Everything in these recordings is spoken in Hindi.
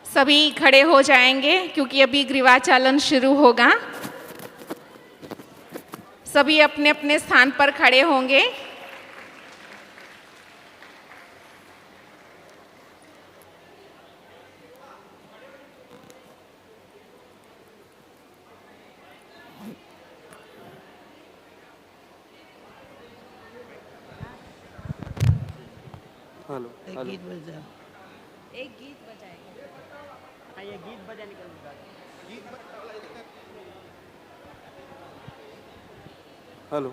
सभी खड़े हो जाएंगे क्योंकि अभी ग्रीवाचालन शुरू होगा। सभी अपने अपने स्थान पर खड़े होंगे। हेलो एक गीत बजा। एक गीत बजाएंगे। हाँ, ये गीत बजाने का हेलो।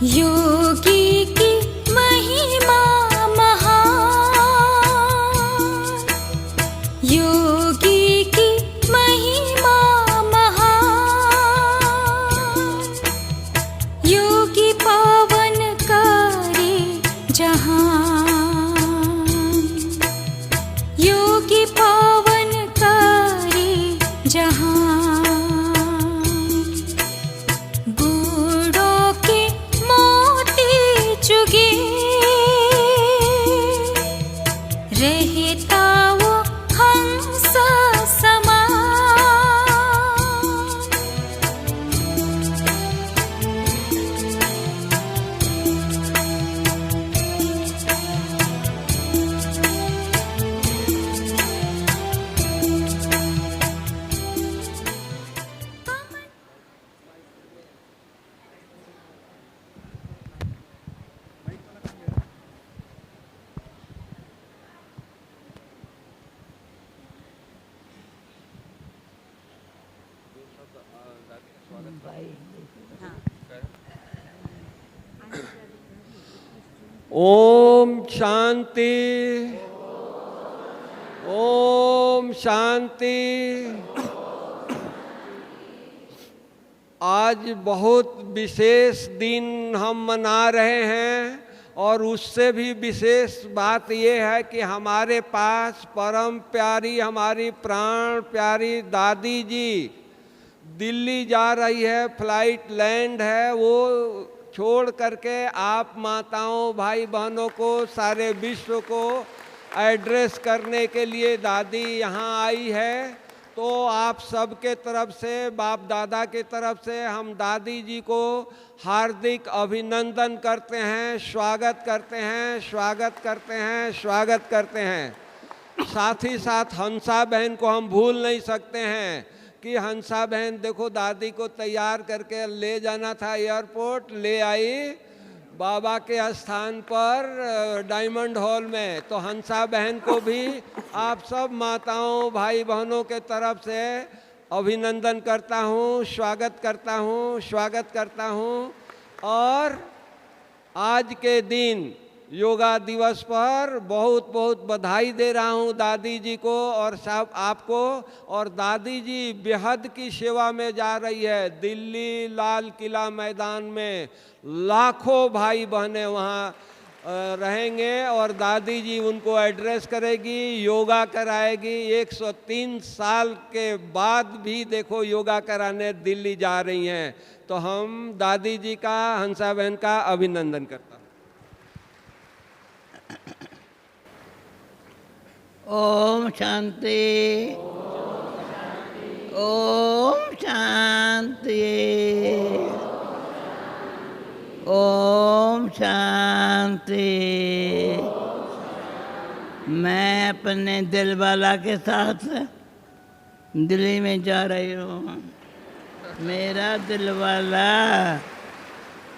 योगी की महिमा महान, योगी की महिमा महान, योगी पावन करे जहान, योगी पावन करे जहान। चुगे रहता वो हंस समान, ओम शांति, ओम शांति। आज बहुत विशेष दिन हम मना रहे हैं और उससे भी विशेष बात ये है कि हमारे पास परम प्यारी, हमारी प्राण प्यारी दादी जी दिल्ली जा रही है, फ्लाइट लैंड है। वो छोड़ करके आप माताओं, भाई बहनों को, सारे विश्व को एड्रेस करने के लिए दादी यहाँ आई है। तो आप सबके तरफ से, बाप दादा के तरफ से हम दादी जी को हार्दिक अभिनंदन करते हैं, स्वागत करते हैं, स्वागत करते हैं, स्वागत करते हैं। साथ ही साथ हंसा बहन को हम भूल नहीं सकते हैं कि हंसा बहन देखो दादी को तैयार करके ले जाना था एयरपोर्ट, ले आई बाबा के स्थान पर डायमंड हॉल में। तो हंसा बहन को भी आप सब माताओं, भाई बहनों के तरफ से अभिनंदन करता हूँ, स्वागत करता हूँ, स्वागत करता हूँ। और आज के दिन योगा दिवस पर बहुत बहुत बधाई दे रहा हूँ दादी जी को और सब आपको। और दादी जी बेहद की सेवा में जा रही है। दिल्ली लाल किला मैदान में लाखों भाई बहनें वहाँ रहेंगे और दादी जी उनको एड्रेस करेगी, योगा कराएगी। 103 साल के बाद भी देखो योगा कराने दिल्ली जा रही हैं। तो हम दादी जी का, हंसा बहन का अभिनंदन करता हूँ। ओम शांति, ओम शांति, ओम शांति। मैं अपने दिलवाला के साथ दिल्ली में जा रही हूँ। मेरा दिलवाला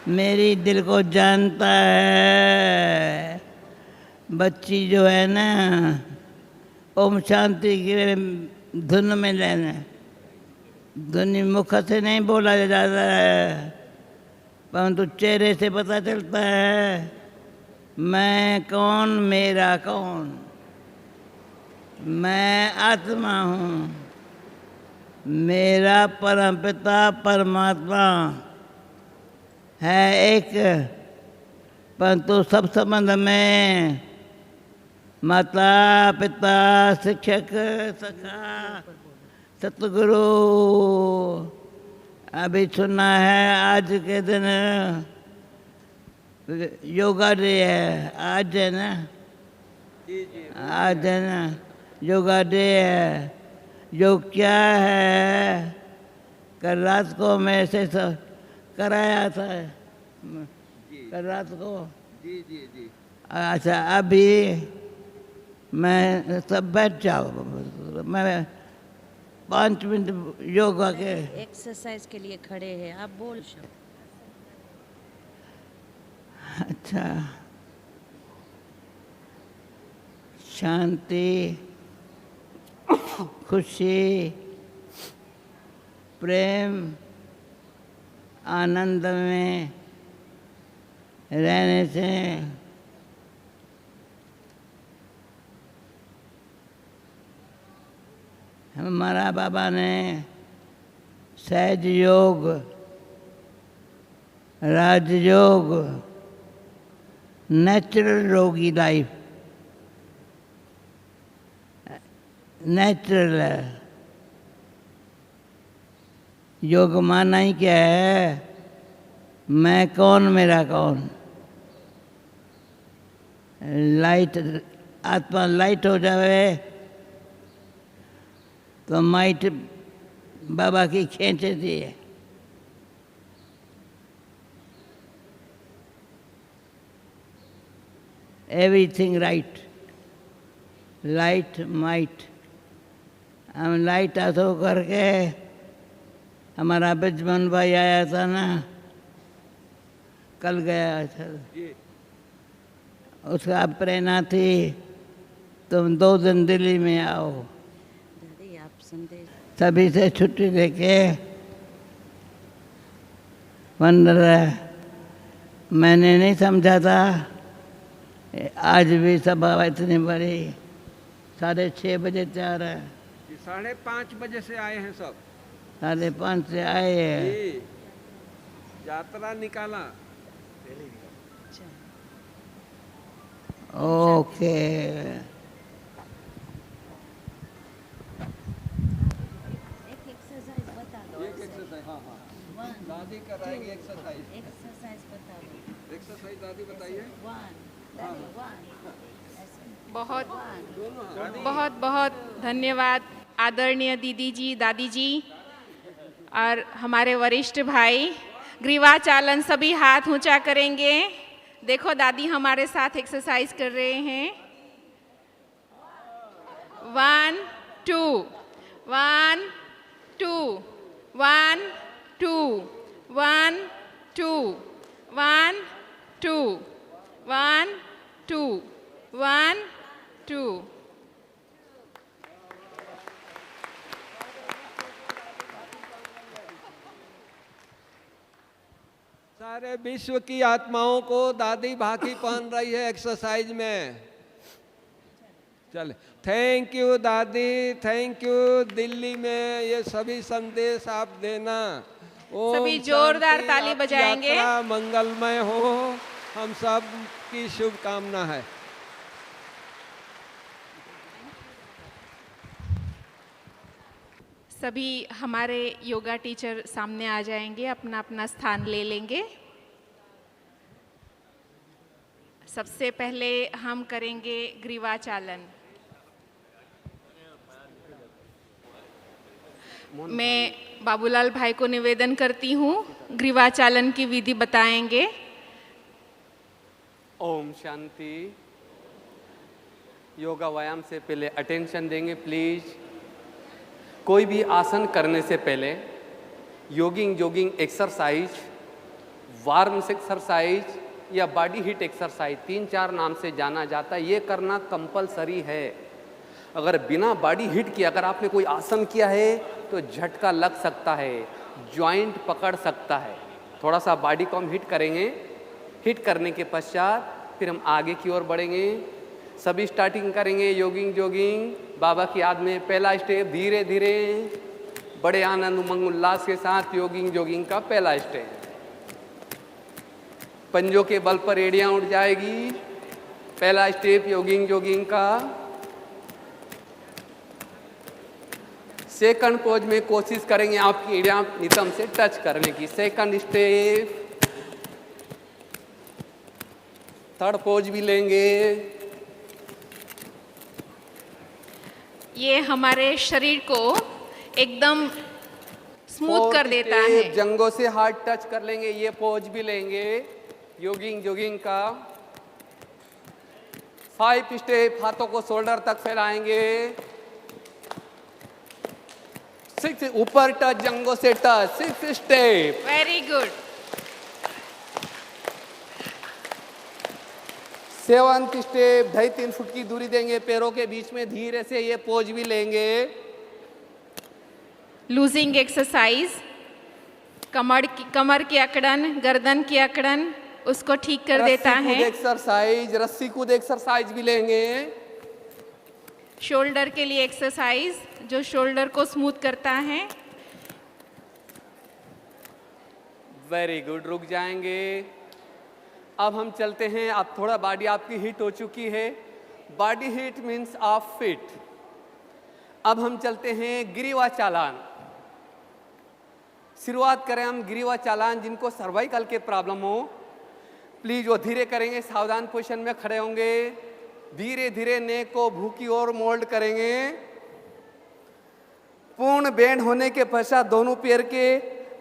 मेरी दिल को जानता है। बच्ची जो है ना, ओम शांति की धुन में लेना, धुन मुख से नहीं बोला जाता है, परंतु चेहरे से पता चलता है मैं कौन, मेरा कौन। मैं आत्मा हूँ, मेरा परमपिता परमात्मा है एक, परंतु सब संबंध में माता पिता शिक्षक सखा सतगुरु। अभी सुना है आज के दिन योगा डे है, आज है ना, आज है ना योगा डे है। योग क्या है? कल रात को मैं ऐसे कराया था, कल रात को। जी जी जी। अच्छा अभी मैं सब बैठ जाओ, मैं 5 मिनट योगा के एक्सरसाइज के लिए खड़े हैं, आप बोल सकते। अच्छा, शांति, खुशी, प्रेम, आनंद में रहने से हमारा बाबा ने सहज योग, राजयोग, नेचुरल योगी लाइफ, नेचुरल है। योग माना ही क्या है? मैं कौन, मेरा कौन। लाइट, आत्मा लाइट हो जावे तो माइट बाबा की खींचती है। Everything right, light might. हम लाइट हाथों करके, हमारा बिजमन भाई आया था ना, कल गया था, उसका प्रेरणा थी तुम 2 दिन दिल्ली में आओ। दादी आप संदेश सभी से छुट्टी लेके वंडर मैंने नहीं समझा था, आज भी सभा इतनी बड़ी 6:30 बजे तैयार है। 5:30 बजे से आए हैं सब। 5:30 से आए हैं। जी, यात्रा निकाला। ओके, एक एक्सरसाइज बता दो। एक एक्सरसाइज, हाँ हाँ, दादी कराएंगे एक्सरसाइज। एक्सरसाइज बता दो। एक्सरसाइज दादी बताइए। 1 बहुत बहुत बहुत धन्यवाद आदरणीय दीदी जी, दादी जी और हमारे वरिष्ठ भाई। ग्रीवा चालन सभी हाथ ऊंचा करेंगे। देखो दादी हमारे साथ एक्सरसाइज कर रहे हैं। 1 2 1 2 1 2 1 2 1 2 1 2 1 2। सारे विश्व की आत्माओं को दादी भाकी पहन रही है एक्सरसाइज में। चले, थैंक यू दादी, थैंक यू। दिल्ली में ये सभी संदेश आप देना। सभी जोरदार ताली बजाएंगे। यात्रा मंगलमय हो, हम सब की शुभकामना है। सभी हमारे योगा टीचर सामने आ जाएंगे, अपना अपना स्थान ले लेंगे। सबसे पहले हम करेंगे ग्रीवा चालन। मैं बाबूलाल भाई को निवेदन करती हूँ, ग्रीवा चालन की विधि बताएंगे। ओम शांति। योगा व्यायाम से पहले अटेंशन देंगे प्लीज। कोई भी आसन करने से पहले जोगिंग एक्सरसाइज, वार्म्स एक्सरसाइज या बॉडी हीट एक्सरसाइज 3-4 नाम से जाना जाता है, ये करना कंपलसरी है। अगर बिना बॉडी हीट किए अगर आपने कोई आसन किया है तो झटका लग सकता है, जॉइंट पकड़ सकता है। थोड़ा सा बॉडी को हम हिट करेंगे। हिट करने के पश्चात फिर हम आगे की ओर बढ़ेंगे। सभी स्टार्टिंग करेंगे योगिंग जोगिंग बाबा की याद में। पहला स्टेप धीरे धीरे बड़े आनंद उमंग उल्लास के साथ योगिंग जोगिंग का पहला स्टेप। पंजों के बल पर एड़ियां उठ जाएगी। पहला स्टेप योगिंग जोगिंग का। सेकंड पोज में कोशिश करेंगे आपकी एड़ियां नितंब से टच करने की। Second step. थर्ड पोज भी लेंगे। ये हमारे शरीर को एकदम स्मूथ कर देता है। जंगों से हाथ टच कर लेंगे। ये पोज भी लेंगे योगिंग जोगिंग का। 5 स्टेप हाथों को शोल्डर तक फैलाएंगे। 6 ऊपर टच जंगों से touch. 6 step. Very good. 7th step 2.5-3 foot की दूरी देंगे पैरों के बीच में। धीरे से ये पोज भी लेंगे। लूजिंग एक्सरसाइज, कमर की अकड़न, गर्दन की अकड़न उसको ठीक कर देता रस्सी कूद है। एक्सरसाइज, रस्सी कूद एक्सरसाइज भी लेंगे। शोल्डर के लिए एक्सरसाइज जो शोल्डर को स्मूथ करता है। Very good. रुक जाएंगे। अब हम चलते हैं। अब थोड़ा बॉडी आपकी हिट हो चुकी है। बॉडी हिट मीन्स आप फिट। अब हम चलते हैं गिरीवा चालान। शुरुआत करें हम गिरीवा चालान। जिनको सर्वाइकल के प्रॉब्लम हो प्लीज वो धीरे करेंगे। सावधान पोजीशन में खड़े होंगे। धीरे धीरे नेक को भू की ओर मोल्ड करेंगे। पूर्ण बेंड होने के पश्चात दोनों पैर के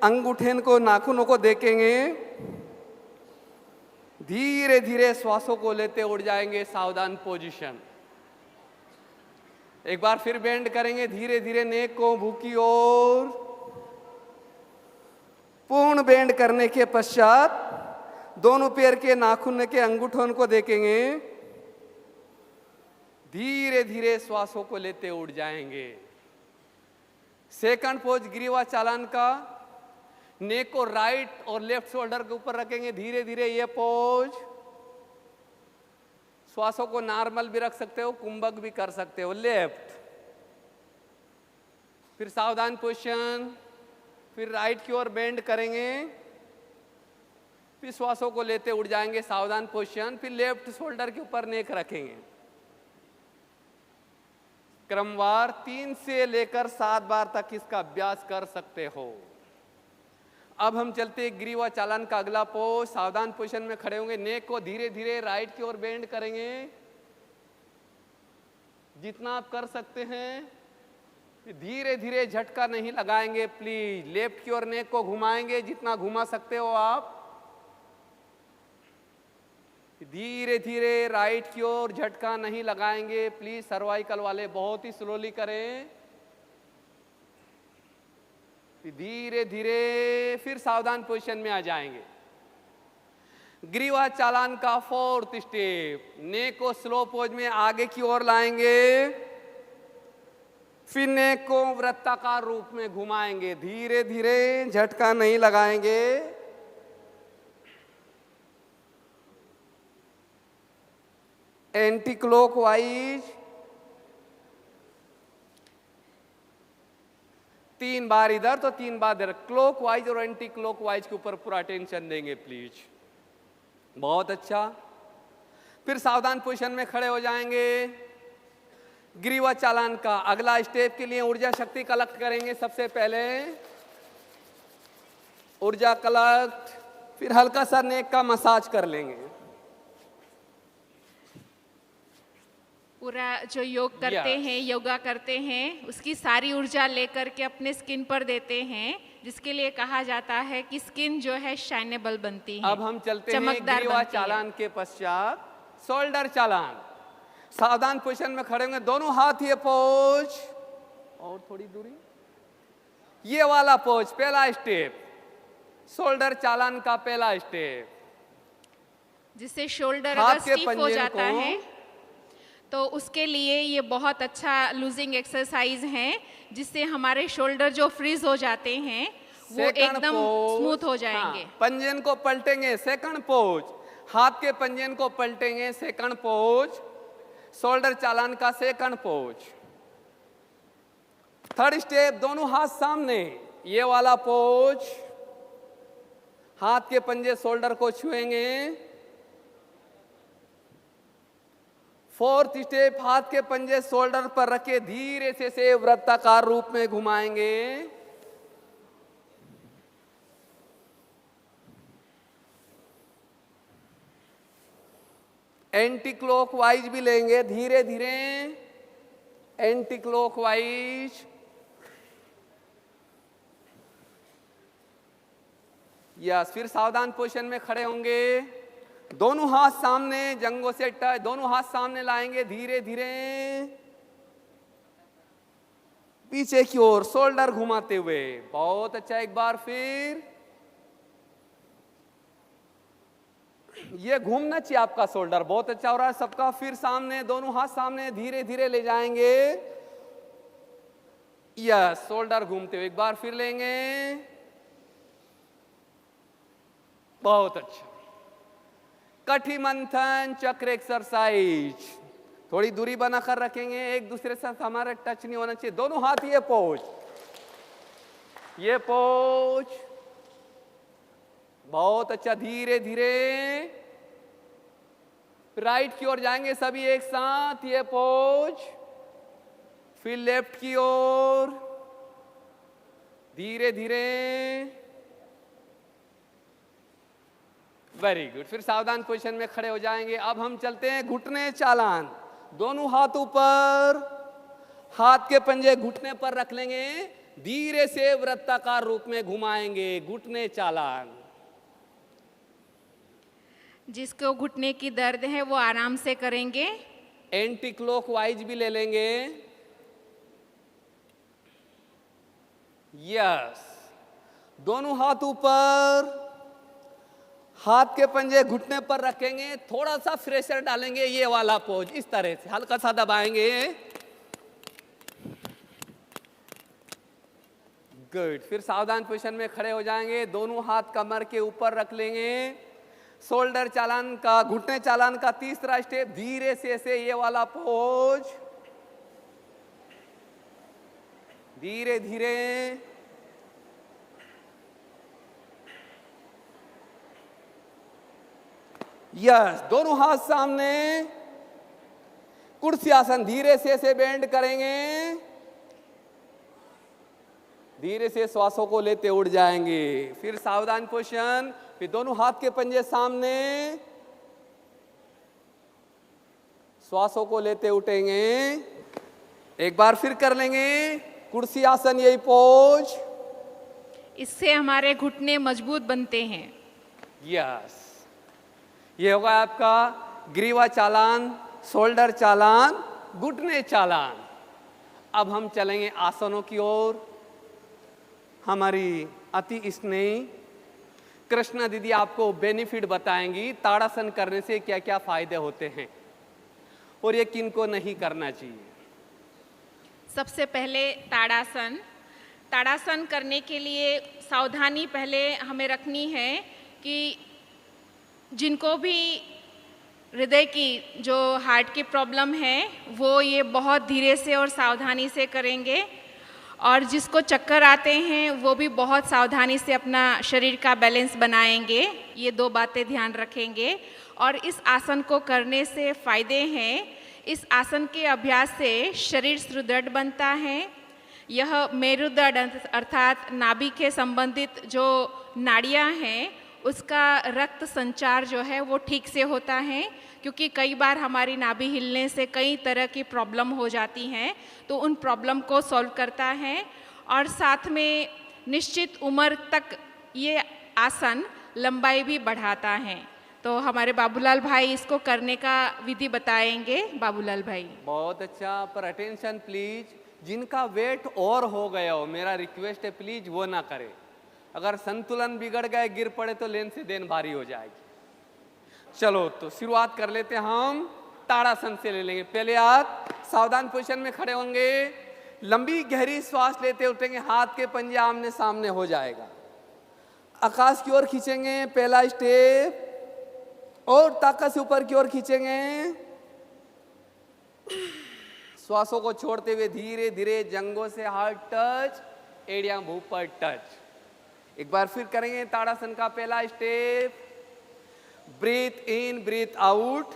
अंगूठे को नाखूनों को देखेंगे। धीरे धीरे श्वासों को लेते उड़ जाएंगे। सावधान पोजीशन। एक बार फिर बेंड करेंगे। धीरे धीरे नेक को भू की ओर। पूर्ण बेंड करने के पश्चात दोनों पैर के नाखून के अंगूठों को देखेंगे। धीरे धीरे श्वासों को लेते उड़ जाएंगे। सेकंड पोज गिरीवा चालान का। नेक को राइट और लेफ्ट शोल्डर के ऊपर रखेंगे। धीरे धीरे ये पोज। श्वासों को नॉर्मल भी रख सकते हो, कुंभक भी कर सकते हो। लेफ्ट, फिर सावधान पोजीशन। फिर राइट की ओर बेंड करेंगे। फिर श्वासों को लेते उड़ जाएंगे। सावधान पोजीशन। फिर लेफ्ट शोल्डर के ऊपर नेक रखेंगे। क्रमवार 3 से लेकर 7 बार तक इसका अभ्यास कर सकते हो। अब हम चलते हैं गिरीवा चालान का अगला पोज। सावधान पोजीशन में खड़े होंगे। नेक को धीरे धीरे राइट की ओर बेंड करेंगे जितना आप कर सकते हैं। धीरे धीरे झटका नहीं लगाएंगे प्लीज। लेफ्ट की ओर नेक को घुमाएंगे जितना घुमा सकते हो आप। धीरे धीरे राइट की ओर झटका नहीं लगाएंगे प्लीज। सर्वाइकल वाले बहुत ही स्लोली करें। धीरे धीरे फिर सावधान पोजीशन में आ जाएंगे। ग्रीवा चालान का 4th स्टेप। नेक को स्लो पोज में आगे की ओर लाएंगे। फिर नेक को वृत्ताकार रूप में घुमाएंगे। धीरे धीरे झटका नहीं लगाएंगे। एंटी क्लॉकवाइज 3 बार इधर तो 3 बार इधर। क्लॉकवाइज और एंटी क्लॉकवाइज के ऊपर पूरा अटेंशन देंगे प्लीज। बहुत अच्छा। फिर सावधान पोजीशन में खड़े हो जाएंगे। ग्रीवा चालान का अगला स्टेप के लिए ऊर्जा शक्ति कलेक्ट करेंगे। सबसे पहले ऊर्जा कलेक्ट। फिर हल्का सा नेक का मसाज कर लेंगे। पूरा जो योग करते हैं, योगा करते हैं, उसकी सारी ऊर्जा लेकर के अपने स्किन पर देते हैं, जिसके लिए कहा जाता है कि स्किन जो है शाइनेबल बनती है। अब हम चलते हैं ग्रीवा चालान के पश्चात शोल्डर चालान। सावधान पोजीशन में खड़े होंगे। दोनों हाथ ये पोज और थोड़ी दूरी। ये वाला पोज पहला स्टेप। शोल्डर चालान का पहला स्टेप। जिससे शोल्डर अगर स्टिफ हो जाता है तो उसके लिए ये बहुत अच्छा लूजिंग एक्सरसाइज है, जिससे हमारे शोल्डर जो फ्रीज हो जाते हैं वो एकदम स्मूथ हो जाएंगे। पंजन को पलटेंगे, सेकंड पोज। हाथ के पंजन को पलटेंगे, सेकंड पोज। शोल्डर चालान का सेकंड पोज। थर्ड स्टेप, दोनों हाथ सामने, ये वाला पोज। हाथ के पंजे शोल्डर को छुएंगे। फोर्थ स्टेप, हाथ के पंजे शोल्डर पर रखे धीरे से वृत्ताकार रूप में घुमाएंगे। एंटी क्लॉकवाइज भी लेंगे, धीरे धीरे एंटी क्लॉकवाइज। यस, फिर सावधान पोजीशन में खड़े होंगे। दोनों हाथ सामने, जंघों से टच, दोनों हाथ सामने लाएंगे धीरे धीरे पीछे की ओर, शोल्डर घुमाते हुए। बहुत अच्छा, एक बार फिर। ये घूमना चाहिए आपका शोल्डर, बहुत अच्छा हो रहा है सबका। फिर सामने, दोनों हाथ सामने, धीरे धीरे ले जाएंगे। यस, शोल्डर घूमते हुए एक बार फिर लेंगे। बहुत अच्छा। कटी मंथन चक्र एक्सरसाइज, थोड़ी दूरी बनाकर रखेंगे, एक दूसरे से हमारा टच नहीं होना चाहिए। दोनों हाथ ये पोज, ये पोज। बहुत अच्छा, धीरे धीरे राइट की ओर जाएंगे सभी एक साथ, ये पोज। फिर लेफ्ट की ओर धीरे धीरे। Very good. फिर सावधान पोजीशन में खड़े हो जाएंगे। अब हम चलते हैं घुटने चालान। दोनों हाथ ऊपर, हाथ के पंजे घुटने पर रख लेंगे, धीरे से वृत्ताकार रूप में घुमाएंगे, घुटने चालान। जिसको घुटने की दर्द है वो आराम से करेंगे। एंटी क्लॉकवाइज भी ले लेंगे। यस, दोनों हाथ ऊपर, हाथ के पंजे घुटने पर रखेंगे, थोड़ा सा प्रेशर डालेंगे, ये वाला पोज, इस तरह से हल्का सा दबाएंगे। गुड। फिर सावधान पोजीशन में खड़े हो जाएंगे। दोनों हाथ कमर के ऊपर रख लेंगे। शोल्डर चालान का, घुटने चालान का तीसरा स्टेप, धीरे से ये वाला पोज, धीरे धीरे। यस, दोनों हाथ सामने, कुर्सी आसन, धीरे से बेंड करेंगे, धीरे से श्वासों को लेते उड़ जाएंगे। फिर सावधान पोजीशन, फिर दोनों हाथ के पंजे सामने, श्वासों को लेते उठेंगे। एक बार फिर कर लेंगे कुर्सी आसन, यही पोज। इससे हमारे घुटने मजबूत बनते हैं। यस, ये होगा आपका ग्रीवा चालान, शोल्डर चालान, घुटने चालान। अब हम चलेंगे आसनों की ओर। हमारी अति स्नेही कृष्णा दीदी आपको बेनिफिट बताएंगी ताड़ासन करने से क्या क्या फायदे होते हैं और ये किनको नहीं करना चाहिए। सबसे पहले ताड़ासन। ताड़ासन करने के लिए सावधानी पहले हमें रखनी है कि जिनको भी हृदय की, जो हार्ट की प्रॉब्लम है, वो ये बहुत धीरे से और सावधानी से करेंगे, और जिसको चक्कर आते हैं वो भी बहुत सावधानी से अपना शरीर का बैलेंस बनाएंगे। ये दो बातें ध्यान रखेंगे। और इस आसन को करने से फ़ायदे हैं। इस आसन के अभ्यास से शरीर सुदृढ़ बनता है। यह मेरुदंड अर्थात नाभि के संबंधित जो नाड़ियाँ हैं उसका रक्त संचार जो है वो ठीक से होता है, क्योंकि कई बार हमारी नाभि हिलने से कई तरह की प्रॉब्लम हो जाती हैं, तो उन प्रॉब्लम को सॉल्व करता है। और साथ में निश्चित उम्र तक ये आसन लंबाई भी बढ़ाता है। तो हमारे बाबूलाल भाई इसको करने का विधि बताएंगे। बाबूलाल भाई। बहुत अच्छा, पर अटेंशन प्लीज, जिनका वेट और हो गया हो, मेरा रिक्वेस्ट है प्लीज वो ना करे। अगर संतुलन बिगड़ गए, गिर पड़े तो लेन से देन भारी हो जाएगी। चलो तो शुरुआत कर लेते हैं। हम ताड़ासन से ले लेंगे। पहले हाथ सावधान पोजीशन में खड़े होंगे, लंबी गहरी श्वास लेते उठेंगे, हाथ के पंजे आमने सामने हो जाएगा। आकाश की ओर खींचेंगे, पहला स्टेप, और ताकत से ऊपर की ओर खींचेंगे। श्वासों को छोड़ते हुए धीरे धीरे जंघों से हार्ट टच, एड़ियां भूप पर टच। एक बार फिर करेंगे ताड़ासन का पहला स्टेप, ब्रीथ इन ब्रीथ आउट।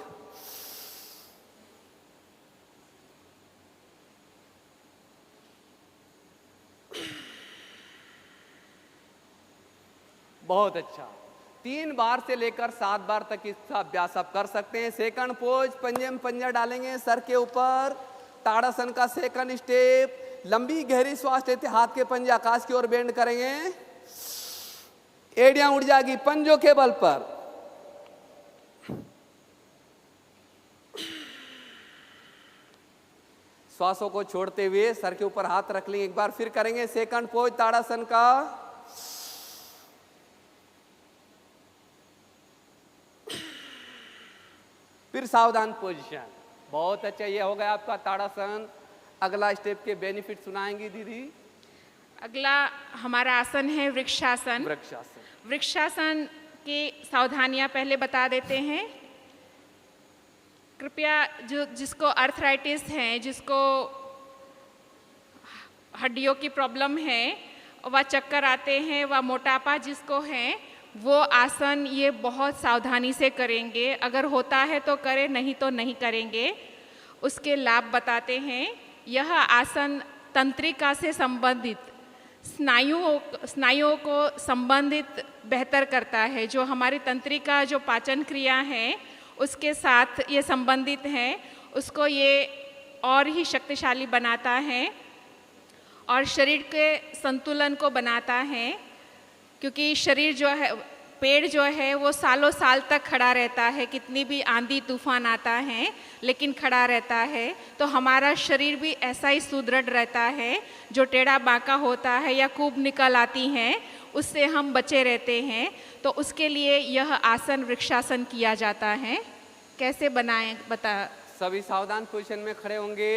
बहुत अच्छा। 3 बार से लेकर 7 बार तक इसका अभ्यास आप कर सकते हैं। सेकंड पोज, पंजे में पंजा डालेंगे सर के ऊपर। ताड़ासन का सेकंड स्टेप, लंबी गहरी श्वास लेते हाथ के पंजे आकाश की ओर बेंड करेंगे, एड़ियां उड़ जाएगी पंजों के बल पर। श्वासों को छोड़ते हुए सर के ऊपर हाथ रख लेंगे। एक बार फिर करेंगे सेकंड पोज ताड़ासन का। फिर सावधान पोजीशन। बहुत अच्छा, ये हो गया आपका ताड़ासन। अगला स्टेप के बेनिफिट सुनाएंगी दीदी। अगला हमारा आसन है वृक्षासन। वृक्षासन। वृक्षासन की सावधानियां पहले बता देते हैं। कृपया जिसको अर्थराइटिस है, जिसको हड्डियों की प्रॉब्लम है, वह चक्कर आते हैं, वह मोटापा जिसको है, वो आसन ये बहुत सावधानी से करेंगे। अगर होता है तो करें, नहीं तो नहीं करेंगे। उसके लाभ बताते हैं। यह आसन तंत्रिका से संबंधित स्नायुओं को संबंधित बेहतर करता है। जो हमारी तंत्रिका, जो पाचन क्रिया है, उसके साथ ये संबंधित है, उसको ये और ही शक्तिशाली बनाता है और शरीर के संतुलन को बनाता है। क्योंकि शरीर जो है, पेड़ जो है, वो सालों साल तक खड़ा रहता है। कितनी भी आंधी तूफान आता है लेकिन खड़ा रहता है। तो हमारा शरीर भी ऐसा ही सुदृढ़ रहता है। जो टेढ़ा बांका होता है या खूब निकल आती हैं, उससे हम बचे रहते हैं। तो उसके लिए यह आसन वृक्षासन किया जाता है। कैसे बनाएं बता। सभी सावधान पोजीशन में खड़े होंगे।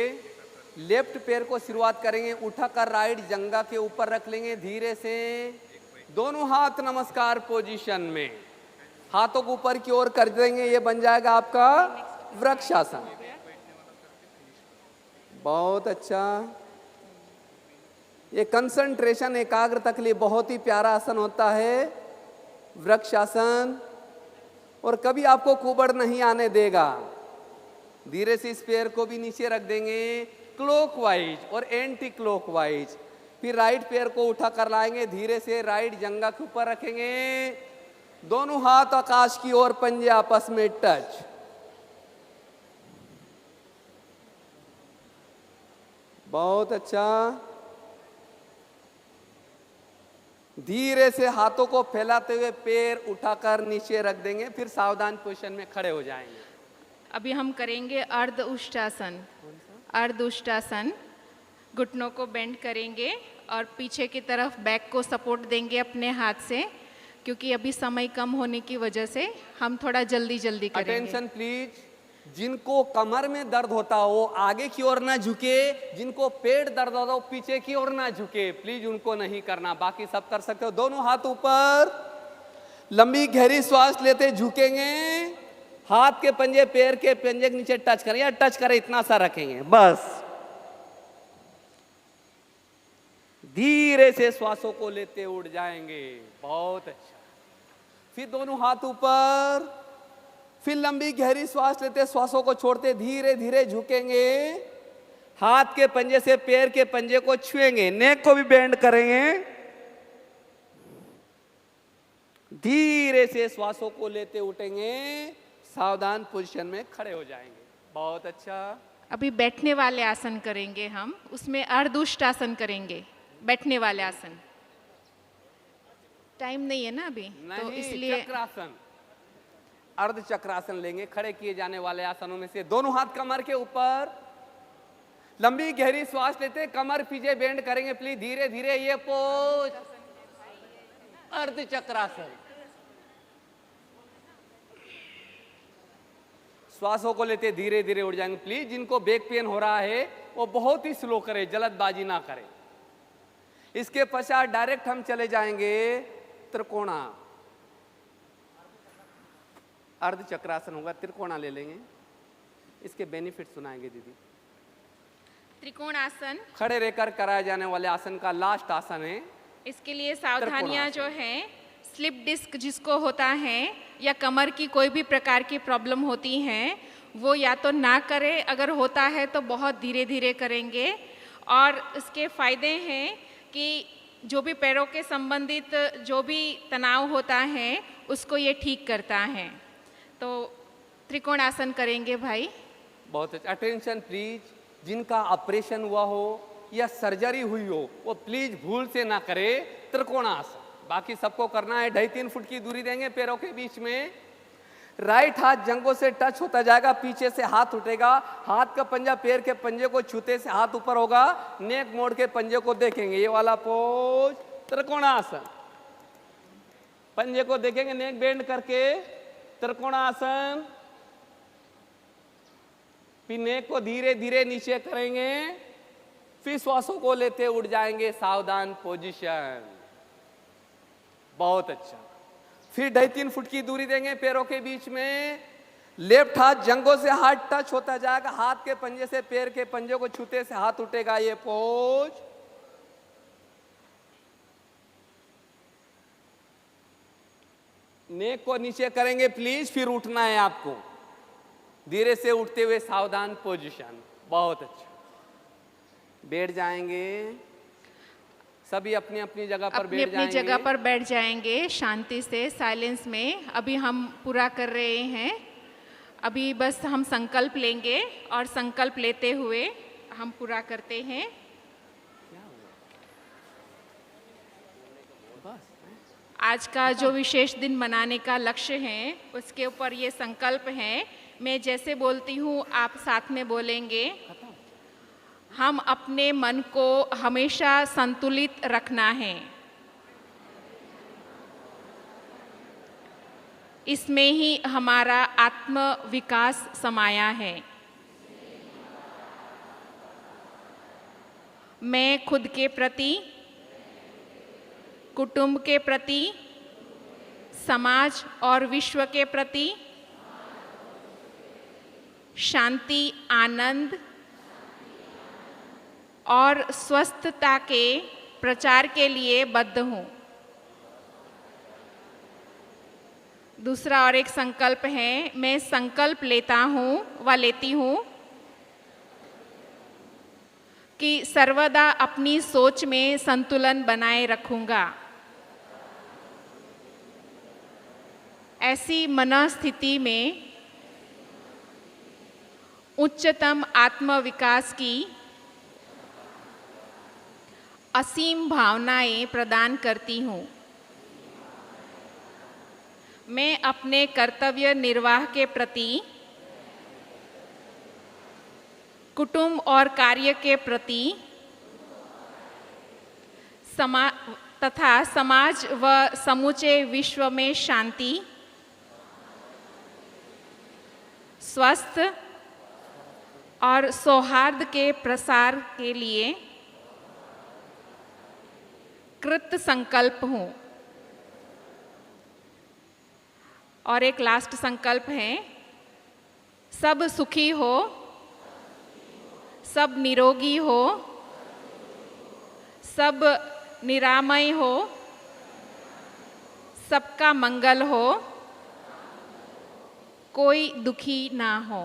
लेफ्ट पैर को शुरुआत करेंगे, उठाकर राइट जंघा के ऊपर रख लेंगे धीरे से। दोनों हाथ नमस्कार पोजीशन में, हाथों को ऊपर की ओर कर देंगे। ये बन जाएगा आपका वृक्षासन। बहुत अच्छा। ये कंसंट्रेशन, एकाग्रता के लिए बहुत ही प्यारा आसन होता है वृक्षासन, और कभी आपको कुबड़ नहीं आने देगा। धीरे से इस पैर को भी नीचे रख देंगे, क्लॉकवाइज और एंटी क्लॉकवाइज। फिर राइट पैर को उठा कर लाएंगे, धीरे से राइट जंघा के ऊपर रखेंगे। दोनों हाथ आकाश की ओर, पंजे आपस में टच। बहुत अच्छा। धीरे से हाथों को फैलाते हुए पैर उठाकर नीचे रख देंगे। फिर सावधान पोजीशन में खड़े हो जाएंगे। अभी हम करेंगे अर्ध उष्टासन। अर्ध उष्टासन, घुटनों को बेंड करेंगे और पीछे की तरफ बैक को सपोर्ट देंगे अपने हाथ से, क्योंकि अभी समय कम होने की वजह से हम थोड़ा जल्दी करेंगे। Attention please. जिनको कमर में दर्द होता हो वो आगे की ओर ना झुके, जिनको पेट दर्द होता हो पीछे की ओर ना झुके, प्लीज उनको नहीं करना। बाकी सब कर सकते हो। दोनों हाथ ऊपर, लंबी गहरी श्वास लेते झुकेंगे। हाथ के पंजे पैर के पंजे के नीचे टच करें, या टच करें इतना सा रखेंगे बस। धीरे से श्वासों को लेते उड़ जाएंगे। बहुत अच्छा। फिर दोनों हाथ ऊपर, फिर लंबी गहरी श्वास लेते श्वासों को छोड़ते धीरे धीरे झुकेंगे। हाथ के पंजे से पैर के पंजे को छुएंगे, नेक को भी बेंड करेंगे। धीरे से श्वासों को लेते उठेंगे, सावधान पोजीशन में खड़े हो जाएंगे। बहुत अच्छा। अभी बैठने वाले आसन करेंगे हम, उसमें अर्धउष्टासन करेंगे। बैठने वाले आसन, टाइम नहीं है ना अभी, तो इसलिए चक्रासन, अर्ध चक्रासन लेंगे। खड़े किए जाने वाले आसनों में से दोनों हाथ कमर के ऊपर, लंबी गहरी श्वास लेते कमर पीछे बेंड करेंगे प्लीज। धीरे धीरे ये पोज, अर्ध चक्रासन। श्वासों को लेते धीरे धीरे उड़ जाएंगे प्लीज। जिनको बैक पेन हो रहा है वो बहुत ही स्लो करे, जल्दबाजी ना करें। इसके पश्चात डायरेक्ट हम चले जाएंगे त्रिकोणा, अर्ध चक्रासन होगा, त्रिकोणा ले लेंगे। इसके बेनिफिट सुनाएंगे दीदी। त्रिकोण आसन, खड़े रहकर कराए जाने वाले आसन का लास्ट आसन है। इसके लिए सावधानियां जो हैं, स्लिप डिस्क जिसको होता है या कमर की कोई भी प्रकार की प्रॉब्लम होती हैं, वो या तो ना करें, अगर होता है तो बहुत धीरे धीरे करेंगे। और इसके फ़ायदे हैं कि जो भी पैरों के संबंधित जो भी तनाव होता है उसको ये ठीक करता है। तो त्रिकोण आसन करेंगे भाई। बहुत अच्छा। अटेंशन प्लीज, जिनका ऑपरेशन हुआ हो या सर्जरी हुई हो वो प्लीज भूल से ना करे त्रिकोणासन। बाकी सबको करना है। 2.5-3 फुट की दूरी देंगे पैरों के बीच में। राइट हाथ जंघों से टच होता जाएगा, पीछे से हाथ उठेगा, हाथ का पंजा पैर के पंजे को छूते से हाथ ऊपर होगा, नेक मोड़ के पंजे को देखेंगे, ये वाला पोज त्रिकोणासन। पंजे को देखेंगे नेक बेंड करके, त्रिकोणासन। फिर नेक को धीरे धीरे नीचे करेंगे, फिर श्वासों को लेते उठ जाएंगे, सावधान पोजीशन। बहुत अच्छा। फिर 2.5-3 फुट की दूरी देंगे पैरों के बीच में। लेफ्ट हाथ जंघों से हाथ टच होता जाएगा, हाथ के पंजे से पैर के पंजे को छूते से हाथ उठेगा, ये पोज। नेक को नीचे करेंगे प्लीज, फिर उठना है आपको, धीरे से उठते हुए सावधान पोजीशन। बहुत अच्छा। बैठ जाएंगे, सभी अपनी अपनी जगह पर बैठ जाएंगे। अपनी जगह पर बैठ जाएंगे शांति से, साइलेंस में। अभी हम पूरा कर रहे हैं। अभी बस हम संकल्प लेंगे और संकल्प लेते हुए हम पूरा करते हैं। आज का जो विशेष दिन मनाने का लक्ष्य है उसके ऊपर ये संकल्प है। मैं जैसे बोलती हूँ आप साथ में बोलेंगे। हम अपने मन को हमेशा संतुलित रखना है। इसमें ही हमारा आत्म विकास समाया है। मैं खुद के प्रति, कुटुंब के प्रति, समाज और विश्व के प्रति शांति, आनंद और स्वस्थता के प्रचार के लिए बद्ध हूँ। दूसरा और एक संकल्प है, मैं संकल्प लेता हूँ व लेती हूँ कि सर्वदा अपनी सोच में संतुलन बनाए रखूँगा। ऐसी मनस्थिति में उच्चतम आत्मविकास की असीम भावनाएं प्रदान करती हूँ। मैं अपने कर्तव्य निर्वाह के प्रति, कुटुंब और कार्य के प्रति तथा समाज व समूचे विश्व में शांति, स्वस्थ और सौहार्द के प्रसार के लिए कृत संकल्प हूँ। और एक लास्ट संकल्प है, सब सुखी हो, सब निरोगी हो, सब निरामय हो, सबका मंगल हो, कोई दुखी ना हो।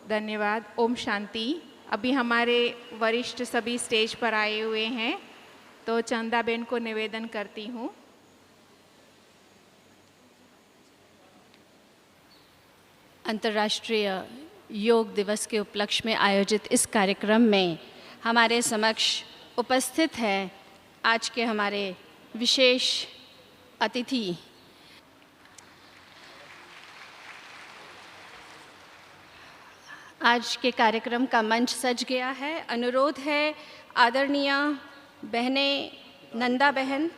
धन्यवाद। ओम शांति। अभी हमारे वरिष्ठ सभी स्टेज पर आए हुए हैं, तो चंदाबेन को निवेदन करती हूँ। अंतर्राष्ट्रीय योग दिवस के उपलक्ष्य में आयोजित इस कार्यक्रम में हमारे समक्ष उपस्थित हैं आज के हमारे विशेष अतिथि। आज के कार्यक्रम का मंच सज गया है। अनुरोध है आदरणीय बहनें नंदा बहन,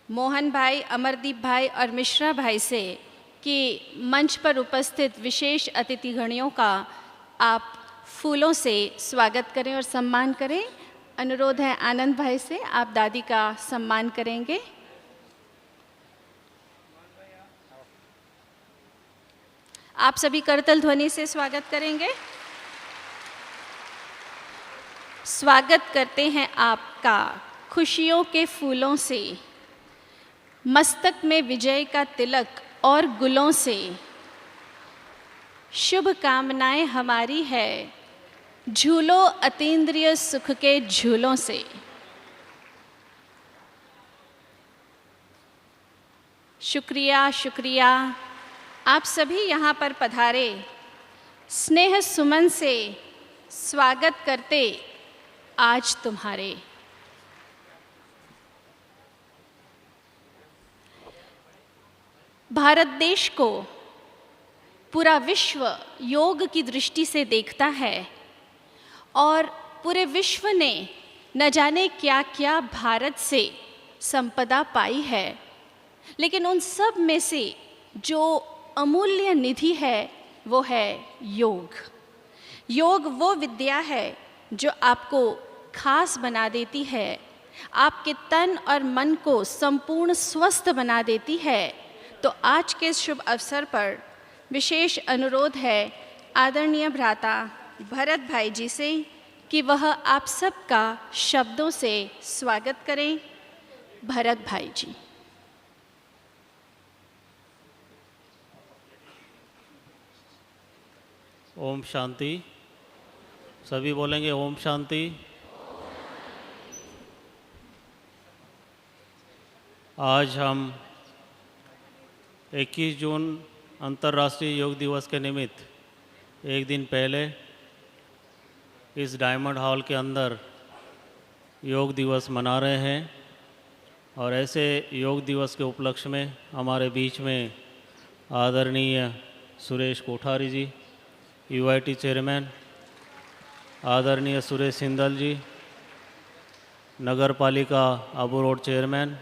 मोहन भाई, अमरदीप भाई और मिश्रा भाई से कि मंच पर उपस्थित विशेष अतिथिगणों का आप फूलों से स्वागत करें और सम्मान करें। अनुरोध है आनंद भाई से, आप दादी का सम्मान करेंगे। आप सभी करतल ध्वनि से स्वागत करेंगे। स्वागत करते हैं आपका खुशियों के फूलों से, मस्तक में विजय का तिलक और गुलों से। शुभ कामनाएं हमारी है, झूलो अतीन्द्रिय सुख के झूलों से। शुक्रिया शुक्रिया, आप सभी यहाँ पर पधारे। स्नेह सुमन से स्वागत करते आज तुम्हारे। भारत देश को पूरा विश्व योग की दृष्टि से देखता है और पूरे विश्व ने न जाने क्या क्या भारत से संपदा पाई है, लेकिन उन सब में से जो अमूल्य निधि है वो है योग। योग वो विद्या है जो आपको खास बना देती है, आपके तन और मन को संपूर्ण स्वस्थ बना देती है। तो आज के शुभ अवसर पर विशेष अनुरोध है आदरणीय भ्राता भरत भाई जी से कि वह आप सबका शब्दों से स्वागत करें। भरत भाई जी। ओम शांति। सभी बोलेंगे ओम शांति। आज हम 21 जून अंतर्राष्ट्रीय योग दिवस के निमित्त एक दिन पहले इस डायमंड हॉल के अंदर योग दिवस मना रहे हैं। और ऐसे योग दिवस के उपलक्ष्य में हमारे बीच में आदरणीय सुरेश कोठारी जी, यूआईटी चेयरमैन, आदरणीय सुरेश सिंदल जी, नगर पालिका आबू रोड चेयरमैन,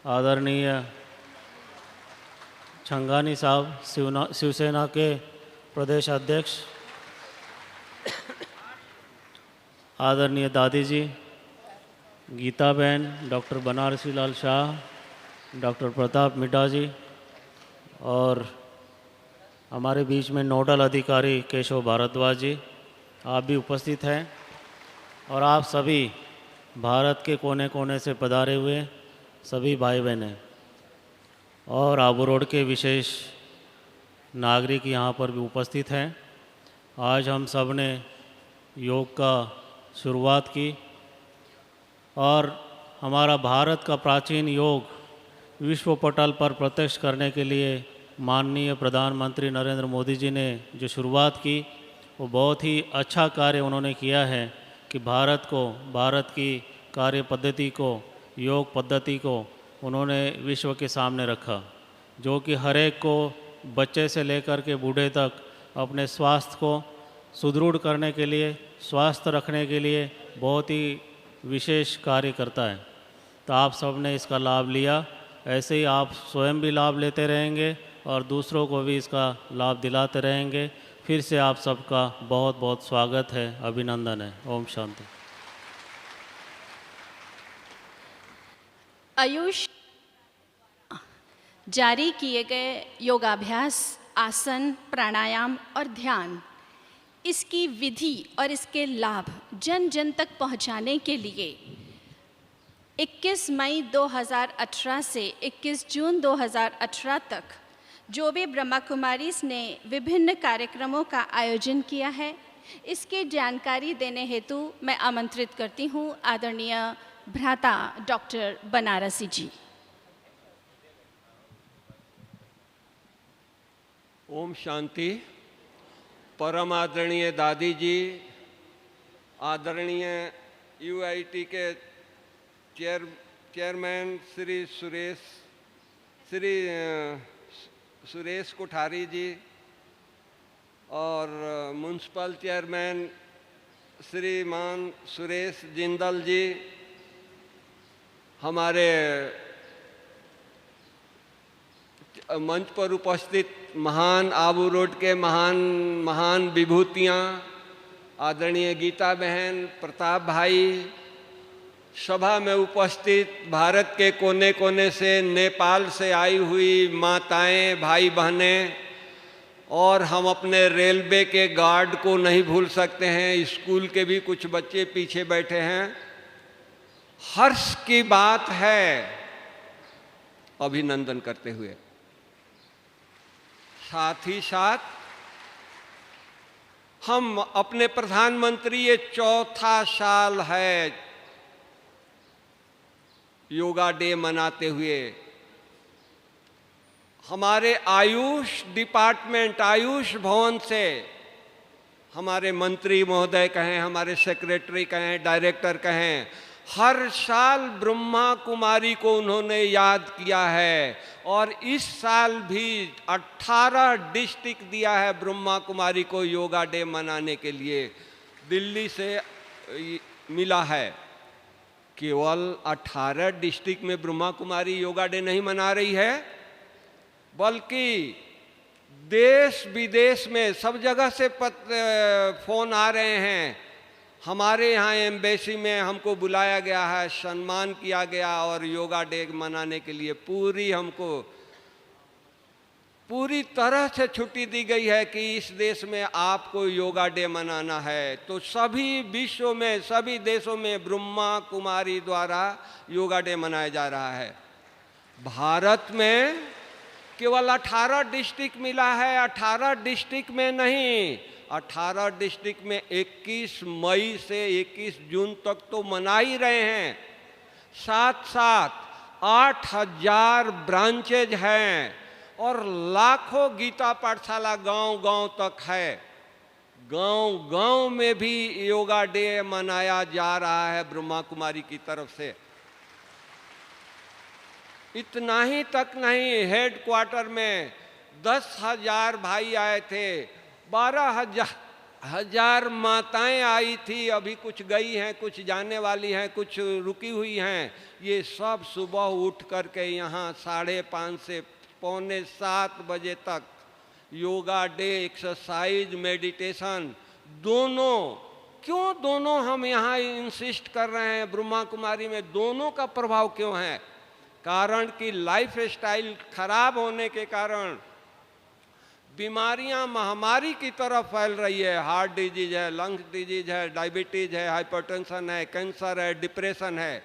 आदरणीय छंगानी साहब शिवसेना के प्रदेश अध्यक्ष, आदरणीय दादी जी, गीता बहन, डॉक्टर बनारसी लाल शाह, डॉक्टर प्रताप मिड्डा जी, और हमारे बीच में नोडल अधिकारी केशव भारद्वाज जी, आप भी उपस्थित हैं। और आप सभी भारत के कोने कोने से पधारे हुए सभी भाई बहनें और आबू रोड के विशेष नागरिक यहाँ पर भी उपस्थित हैं। आज हम सब ने योग का शुरुआत की और हमारा भारत का प्राचीन योग विश्व पटल पर प्रत्यक्ष करने के लिए माननीय प्रधानमंत्री नरेंद्र मोदी जी ने जो शुरुआत की वो बहुत ही अच्छा कार्य उन्होंने किया है कि भारत की कार्य पद्धति को, योग पद्धति को उन्होंने विश्व के सामने रखा, जो कि हर एक को, बच्चे से लेकर के बूढ़े तक, अपने स्वास्थ्य को सुदृढ़ करने के लिए, स्वास्थ्य रखने के लिए बहुत ही विशेष कार्य करता है। तो आप सब ने इसका लाभ लिया। ऐसे ही आप स्वयं भी लाभ लेते रहेंगे और दूसरों को भी इसका लाभ दिलाते रहेंगे। फिर से आप सबका बहुत बहुत स्वागत है, अभिनंदन है। ओम शांति। आयुष जारी किए गए योगाभ्यास, आसन, प्राणायाम और ध्यान, इसकी विधि और इसके लाभ जन जन तक पहुंचाने के लिए 21 मई 2018 से 21 जून 2018 तक जो भी ब्रह्मा कुमारीज ने विभिन्न कार्यक्रमों का आयोजन किया है, इसकी जानकारी देने हेतु मैं आमंत्रित करती हूँ आदरणीय भ्राता डॉक्टर बनारसी जी। ओम शांति। परम आदरणीय दादी जी, आदरणीय यूआईटी के चेयरमैन श्री सुरेश कोठारी जी और म्यूनसिपल चेयरमैन श्रीमान सुरेश जिंदल जी, हमारे मंच पर उपस्थित महान आबू रोड के महान विभूतियाँ, आदरणीय गीता बहन, प्रताप भाई, सभा में उपस्थित भारत के कोने कोने से, नेपाल से आई हुई माताएं, भाई बहनें, और हम अपने रेलवे के गार्ड को नहीं भूल सकते हैं, स्कूल के भी कुछ बच्चे पीछे बैठे हैं। हर्ष की बात है अभिनंदन करते हुए। साथ ही साथ हम अपने प्रधानमंत्री, ये चौथा साल है योगा डे मनाते हुए। हमारे आयुष डिपार्टमेंट, आयुष भवन से हमारे मंत्री महोदय कहें, हमारे सेक्रेटरी कहें, डायरेक्टर कहें, हर साल ब्रह्मा कुमारी को उन्होंने याद किया है। और इस साल भी 18 डिस्ट्रिक्ट दिया है ब्रह्मा कुमारी को योगा डे मनाने के लिए। दिल्ली से मिला है, केवल 18 डिस्ट्रिक्ट में ब्रह्मा कुमारी योगा डे नहीं मना रही है, बल्कि देश विदेश में सब जगह से फोन आ रहे हैं। हमारे यहाँ एम्बेसी में हमको बुलाया गया है, सम्मान किया गया और योगा डे मनाने के लिए हमको पूरी तरह से छुट्टी दी गई है कि इस देश में आपको योगा डे मनाना है। तो सभी विश्व में, सभी देशों में ब्रह्मा कुमारी द्वारा योगा डे मनाया जा रहा है। भारत में केवल 18 डिस्ट्रिक्ट मिला है। 18 डिस्ट्रिक्ट में नहीं, 18 डिस्ट्रिक्ट में 21 मई से 21 जून तक तो मना ही रहे हैं। साथ साथ 8000 ब्रांचेज हैं और लाखों गीता पाठशाला गांव गांव तक है। गांव गांव में भी योगा डे मनाया जा रहा है ब्रह्मा कुमारी की तरफ से। इतना ही तक नहीं, हेड क्वार्टर में 10,000 भाई आए थे, 12,000 माताएं आई थी, अभी कुछ गई हैं, कुछ जाने वाली हैं, कुछ रुकी हुई हैं। ये सब सुबह उठ करके यहाँ 5:30 से 6:45 बजे तक योगा डे, एक्सरसाइज, मेडिटेशन दोनों। क्यों दोनों हम यहाँ इंसिस्ट कर रहे हैं ब्रह्मा कुमारी में? दोनों का प्रभाव क्यों है? कारण कि लाइफ स्टाइल खराब होने के कारण बीमारियां महामारी की तरफ फैल रही है। हार्ट डिजीज है, लंग्स डिजीज है, डायबिटीज है, हाइपरटेंशन है, कैंसर है, डिप्रेशन है।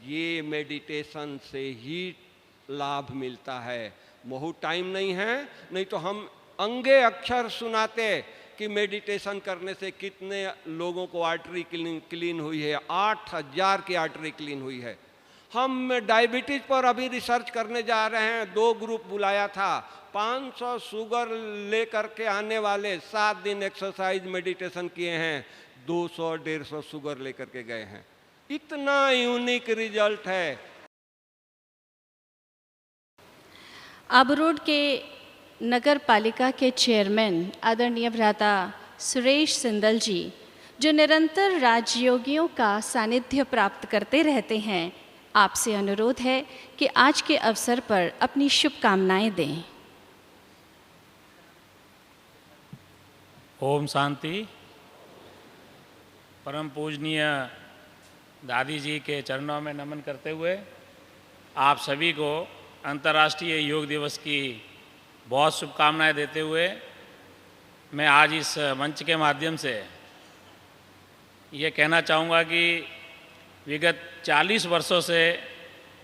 ये मेडिटेशन से ही लाभ मिलता है। बहुत टाइम नहीं है, नहीं तो हम अंगे अक्षर सुनाते कि मेडिटेशन करने से कितने लोगों को आर्टरी क्लीन हुई है। 8000 की आर्टरी क्लीन हुई है। हम डायबिटीज पर अभी रिसर्च करने जा रहे हैं। 2 ग्रुप बुलाया था, 500 शुगर लेकर के आने वाले 7 दिन एक्सरसाइज मेडिटेशन किए हैं, 200-150 शुगर लेकर के गए हैं। इतना यूनिक रिजल्ट है। आबूरोड के नगर पालिका के चेयरमैन आदरणीय भ्राता सुरेश सिंदल जी, जो निरंतर राजयोगियों का सानिध्य प्राप्त करते रहते हैं, आपसे अनुरोध है कि आज के अवसर पर अपनी शुभकामनाएं दें। ओम शांति। परम पूजनीय दादी जी के चरणों में नमन करते हुए आप सभी को अंतर्राष्ट्रीय योग दिवस की बहुत शुभकामनाएं देते हुए मैं आज इस मंच के माध्यम से ये कहना चाहूँगा कि विगत 40 वर्षों से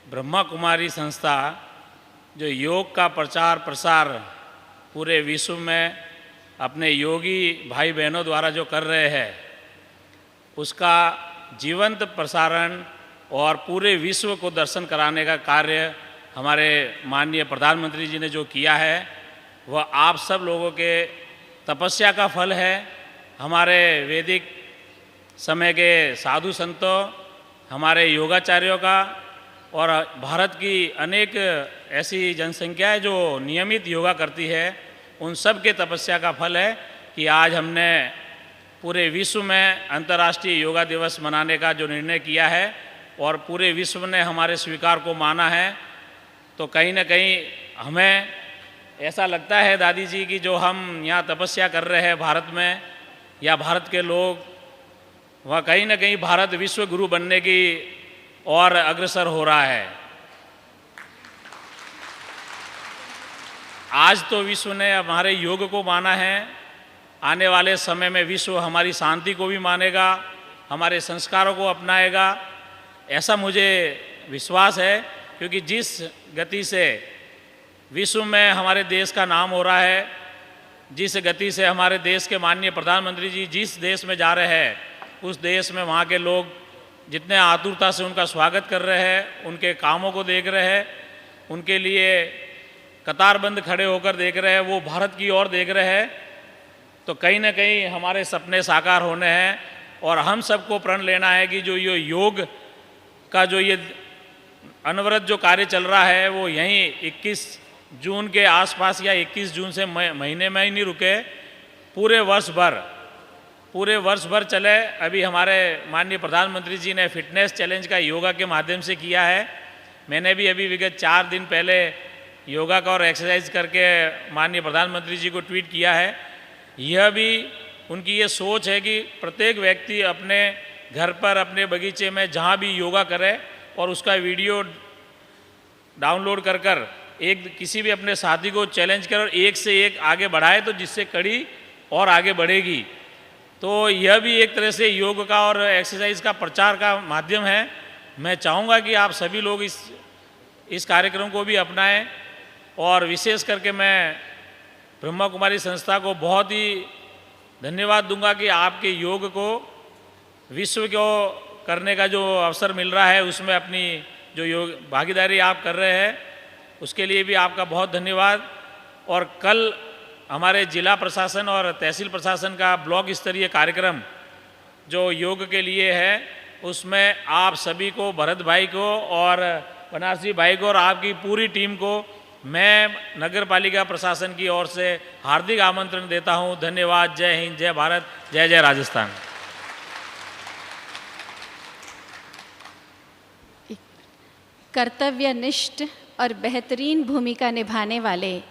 ब्रह्मा कुमारी संस्था जो योग का प्रचार प्रसार पूरे विश्व में अपने योगी भाई बहनों द्वारा जो कर रहे हैं, उसका जीवंत प्रसारण और पूरे विश्व को दर्शन कराने का कार्य हमारे माननीय प्रधानमंत्री जी ने जो किया है, वह आप सब लोगों के तपस्या का फल है। हमारे वैदिक समय के साधु संतों, हमारे योगाचार्यों का और भारत की अनेक ऐसी जनसंख्या है जो नियमित योगा करती है, उन सब के तपस्या का फल है कि आज हमने पूरे विश्व में अंतर्राष्ट्रीय योगा दिवस मनाने का जो निर्णय किया है और पूरे विश्व ने हमारे स्वीकार को माना है। तो कहीं ना कहीं हमें ऐसा लगता है दादी जी कि जो हम यहाँ तपस्या कर रहे हैं भारत में, या भारत के लोग, वह कहीं ना कहीं भारत विश्व गुरु बनने की और अग्रसर हो रहा है। आज तो विश्व ने हमारे योग को माना है, आने वाले समय में विश्व हमारी शांति को भी मानेगा, हमारे संस्कारों को अपनाएगा, ऐसा मुझे विश्वास है। क्योंकि जिस गति से विश्व में हमारे देश का नाम हो रहा है, जिस गति से हमारे देश के माननीय प्रधानमंत्री जी जिस देश में जा रहे हैं, उस देश में वहाँ के लोग जितने आतुरता से उनका स्वागत कर रहे हैं, उनके कामों को देख रहे हैं, उनके लिए कतारबंद खड़े होकर देख रहे हैं, वो भारत की ओर देख रहे हैं, तो कहीं ना कहीं हमारे सपने साकार होने हैं। और हम सबको प्रण लेना है कि जो ये योग का जो ये अनवरत जो कार्य चल रहा है, वो यहीं 21 जून के आसपास या 21 जून से महीने में ही नहीं रुके, पूरे वर्ष भर चले। अभी हमारे माननीय प्रधानमंत्री जी ने फिटनेस चैलेंज का योगा के माध्यम से किया है। मैंने भी अभी विगत 4 दिन पहले योगा का और एक्सरसाइज करके माननीय प्रधानमंत्री जी को ट्वीट किया है। यह भी उनकी ये सोच है कि प्रत्येक व्यक्ति अपने घर पर, अपने बगीचे में जहाँ भी योगा करे और उसका वीडियो डाउनलोड कर एक किसी भी अपने साथी को चैलेंज करे और एक से एक आगे बढ़ाए, तो जिससे कड़ी और आगे बढ़ेगी। तो यह भी एक तरह से योग का और एक्सरसाइज का प्रचार का माध्यम है। मैं चाहूँगा कि आप सभी लोग इस कार्यक्रम को भी अपनाएं। और विशेष करके मैं ब्रह्मा कुमारी संस्था को बहुत ही धन्यवाद दूंगा कि आपके योग को विश्व को करने का जो अवसर मिल रहा है, उसमें अपनी जो योग भागीदारी आप कर रहे हैं, उसके लिए भी आपका बहुत धन्यवाद। और कल हमारे जिला प्रशासन और तहसील प्रशासन का ब्लॉक स्तरीय कार्यक्रम जो योग के लिए है, उसमें आप सभी को, भरत भाई को और बनारसी भाई को और आपकी पूरी टीम को मैं नगर पालिका प्रशासन की ओर से हार्दिक आमंत्रण देता हूं। धन्यवाद। जय हिंद, जय भारत, जय जय राजस्थान। कर्तव्यनिष्ठ और बेहतरीन भूमिका निभाने वाले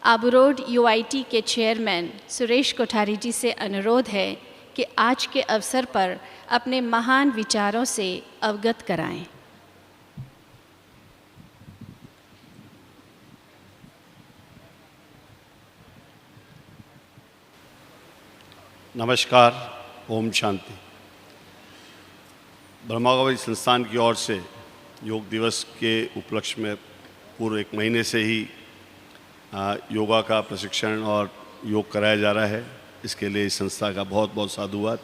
आबूरोड यूआईटी के चेयरमैन सुरेश कोठारी जी से अनुरोध है कि आज के अवसर पर अपने महान विचारों से अवगत कराएं। नमस्कार, ओम शांति। ब्रह्मा कुमारी संस्थान की ओर से योग दिवस के उपलक्ष्य में पूर्व 1 महीने से ही योगा का प्रशिक्षण और योग कराया जा रहा है। इसके लिए इस संस्था का बहुत बहुत साधुवाद।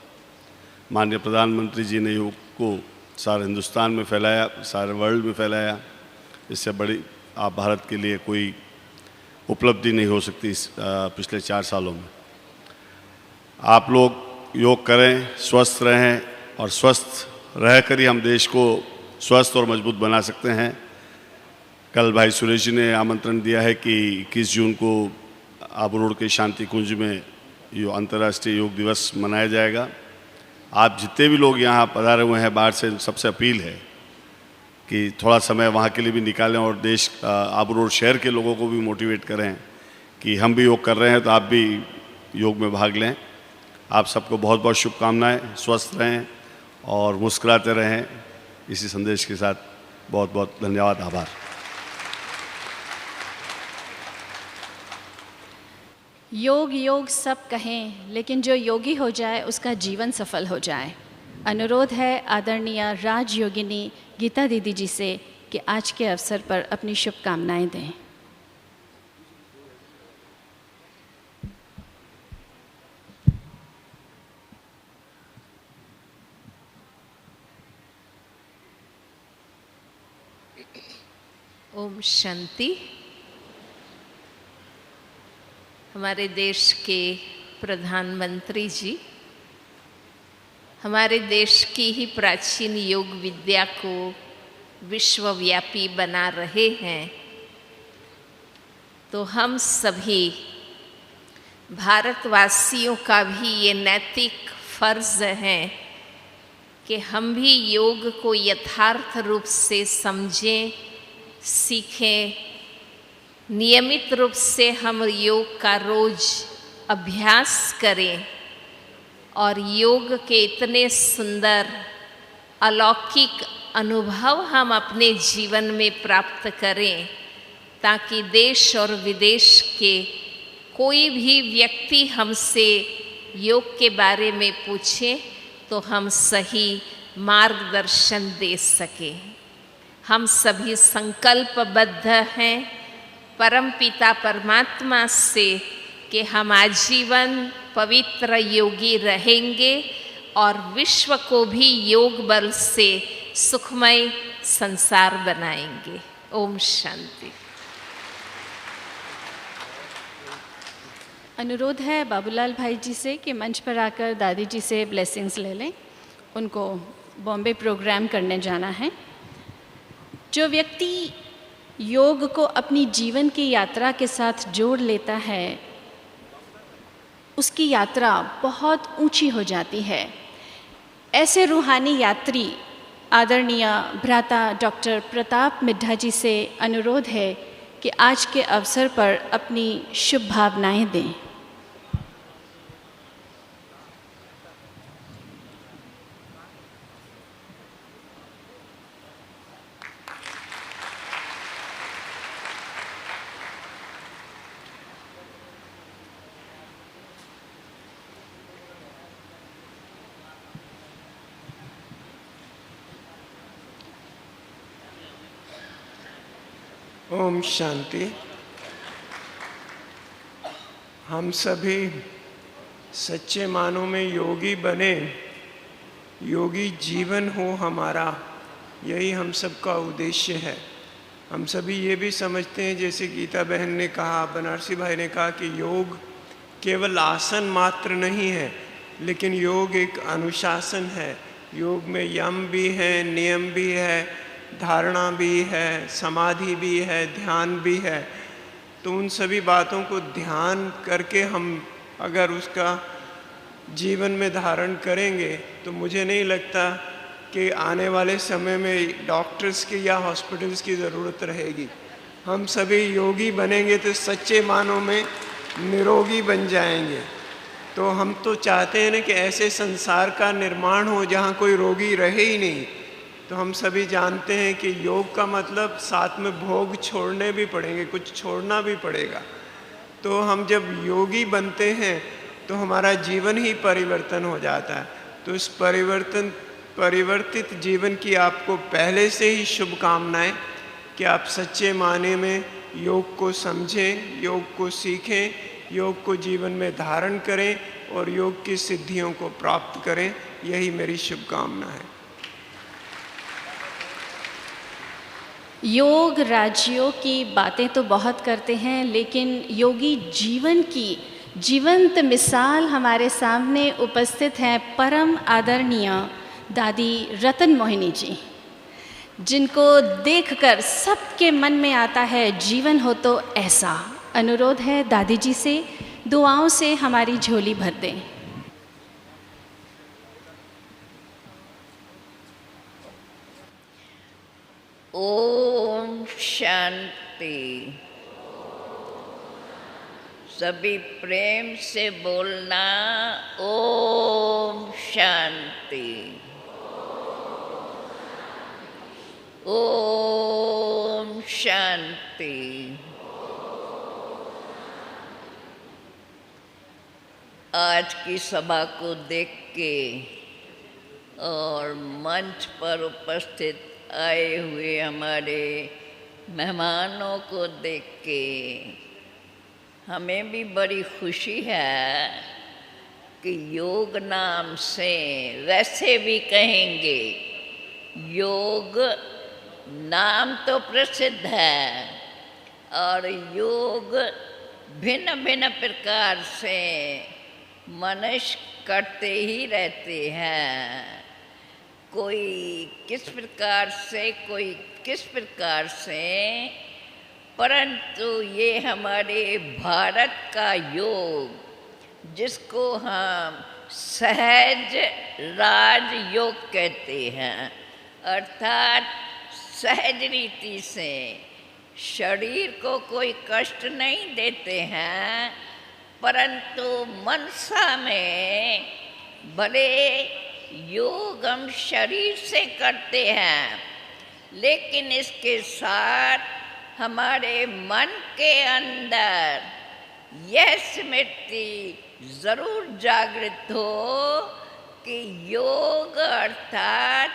माननीय प्रधानमंत्री जी ने योग को सारे हिंदुस्तान में फैलाया, सारे वर्ल्ड में फैलाया। इससे बड़ी आप भारत के लिए कोई उपलब्धि नहीं हो सकती पिछले 4 सालों में। आप लोग योग करें, स्वस्थ रहें, और स्वस्थ रहकर ही हम देश को स्वस्थ और मजबूत बना सकते हैं। कल भाई सुरेश जी ने आमंत्रण दिया है कि 21 जून को आबूरोड के शांति कुंज में यो अंतर्राष्ट्रीय योग दिवस मनाया जाएगा। आप जितने भी लोग यहाँ पधारे हुए हैं बाहर से, सबसे अपील है कि थोड़ा समय वहाँ के लिए भी निकालें और देश आबूरोड शहर के लोगों को भी मोटिवेट करें कि हम भी योग कर रहे हैं तो आप भी योग में भाग लें। आप सबको बहुत बहुत शुभकामनाएं। स्वस्थ रहें और मुस्कुराते रहें। इसी संदेश के साथ बहुत बहुत धन्यवाद, आभार। योग योग सब कहें, लेकिन जो योगी हो जाए उसका जीवन सफल हो जाए। अनुरोध है आदरणीय राजयोगिनी गीता दीदी जी से कि आज के अवसर पर अपनी शुभकामनाएं दें। ओम शांति। हमारे देश के प्रधानमंत्री जी हमारे देश की ही प्राचीन योग विद्या को विश्वव्यापी बना रहे हैं, तो हम सभी भारतवासियों का भी ये नैतिक फर्ज है कि हम भी योग को यथार्थ रूप से समझें, सीखें। नियमित रूप से हम योग का रोज अभ्यास करें और योग के इतने सुंदर अलौकिक अनुभव हम अपने जीवन में प्राप्त करें, ताकि देश और विदेश के कोई भी व्यक्ति हमसे योग के बारे में पूछे तो हम सही मार्गदर्शन दे सकें। हम सभी संकल्पबद्ध हैं परमपिता परमात्मा से कि हम आजीवन पवित्र योगी रहेंगे और विश्व को भी योग बल से सुखमय संसार बनाएंगे। ओम शांति। अनुरोध है बाबूलाल भाई जी से कि मंच पर आकर दादी जी से ब्लेसिंग्स ले लें। उनको बॉम्बे प्रोग्राम करने जाना है। जो व्यक्ति योग को अपनी जीवन की यात्रा के साथ जोड़ लेता है, उसकी यात्रा बहुत ऊंची हो जाती है। ऐसे रूहानी यात्री आदरणीय भ्राता डॉक्टर प्रताप मिड्ढा जी से अनुरोध है कि आज के अवसर पर अपनी शुभ भावनाएं दें। ओम शांति। हम सभी सच्चे मानों में योगी बने, योगी जीवन हो हमारा, यही हम सबका उद्देश्य है। हम सभी ये भी समझते हैं, जैसे गीता बहन ने कहा, बनारसी भाई ने कहा कि योग केवल आसन मात्र नहीं है, लेकिन योग एक अनुशासन है। योग में यम भी है, नियम भी है, धारणा भी है, समाधि भी है, ध्यान भी है। तो उन सभी बातों को ध्यान करके हम अगर उसका जीवन में धारण करेंगे तो मुझे नहीं लगता कि आने वाले समय में डॉक्टर्स की या हॉस्पिटल्स की ज़रूरत रहेगी। हम सभी योगी बनेंगे तो सच्चे मानों में निरोगी बन जाएंगे। तो हम तो चाहते हैं ना कि ऐसे संसार का निर्माण हो जहाँ कोई रोगी रहे ही नहीं। तो हम सभी जानते हैं कि योग का मतलब साथ में भोग छोड़ने भी पड़ेंगे, कुछ छोड़ना भी पड़ेगा। तो हम जब योगी बनते हैं तो हमारा जीवन ही परिवर्तन हो जाता है। तो इस परिवर्तित जीवन की आपको पहले से ही शुभकामनाएं कि आप सच्चे माने में योग को समझें, योग को सीखें, योग को जीवन में धारण करें और योग की सिद्धियों को प्राप्त करें। यही मेरी शुभकामना है। योग राजयोग की बातें तो बहुत करते हैं, लेकिन योगी जीवन की जीवंत मिसाल हमारे सामने उपस्थित हैं परम आदरणीय दादी रतन मोहिनी जी, जिनको देखकर सबके मन में आता है जीवन हो तो ऐसा। अनुरोध है दादी जी से दुआओं से हमारी झोली भर दें। ओम शांति। सभी प्रेम से बोलना, ओम शांति। ओम शांति। आज की सभा को देख के और मंच पर उपस्थित आए हुए हमारे मेहमानों को देख के हमें भी बड़ी खुशी है कि योग नाम से, वैसे भी कहेंगे योग नाम तो प्रसिद्ध है और योग भिन्न भिन्न प्रकार से मनुष्य करते ही रहते हैं। कोई किस प्रकार से, कोई किस प्रकार से, परंतु ये हमारे भारत का योग, जिसको हम सहज राज योग कहते हैं, अर्थात सहज रीति से शरीर को कोई कष्ट नहीं देते हैं, परंतु मनसा में भले योग हम शरीर से करते हैं, लेकिन इसके साथ हमारे मन के अंदर यह स्मृति जरूर जागृत हो कि योग अर्थात